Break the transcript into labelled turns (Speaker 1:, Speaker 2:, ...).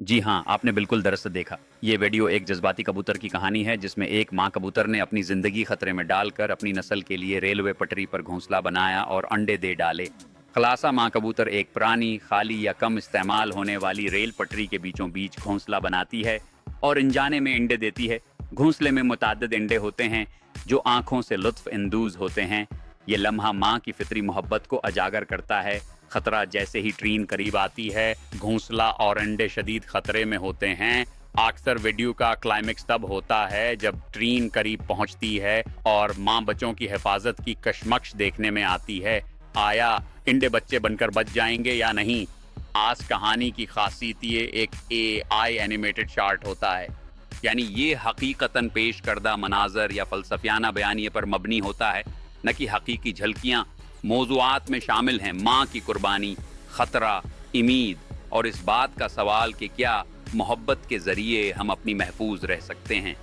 Speaker 1: جی हाँ, आपने बिल्कुल दरस्त देखा। ये वीडियो एक जज्बाती कबूतर की कहानी है जिसमें एक माँ कबूतर ने अपनी जिंदगी खतरे में डालकर अपनी नस्ल के लिए रेलवे पटरी पर घोंसला बनाया और अंडे दे डाले। खलासा माँ कबूतर एक पुरानी, खाली या कम इस्तेमाल होने वाली रेल पटरी के बीचों बीच घोंसला बनाती है और अनजाने में अंडे देती है। घोंसले में मुतअद्दिद अंडे होते हैं जो आंखों से लुत्फ अंदूज होते हैं। ये लम्हा माँ की फितरी मोहब्बत को उजागर करता है। खतरा जैसे ही ट्रेन करीब आती है, घोंसला और अंडे शदीद खतरे में होते हैं। अक्सर वीडियो का क्लाइमेक्स तब होता है जब ट्रेन करीब पहुंचती है और माँ बच्चों की हिफाजत की कशमकश देखने में आती है। आया अंडे बच्चे बनकर बच जाएंगे या नहीं? आज कहानी की खासियत ये एक AI एनिमेटेड शार्ट होता है, यानी ये हकीकतन पेश करदा मनाजर या फलसफियाना बयानिए पर मबनी होता है, न कि हकीकी झलकियाँ। मौज़ूआत में शामिल हैं माँ की कुर्बानी, खतरा, उम्मीद और इस बात का सवाल कि क्या मोहब्बत के जरिए हम अपनी महफूज रह सकते हैं।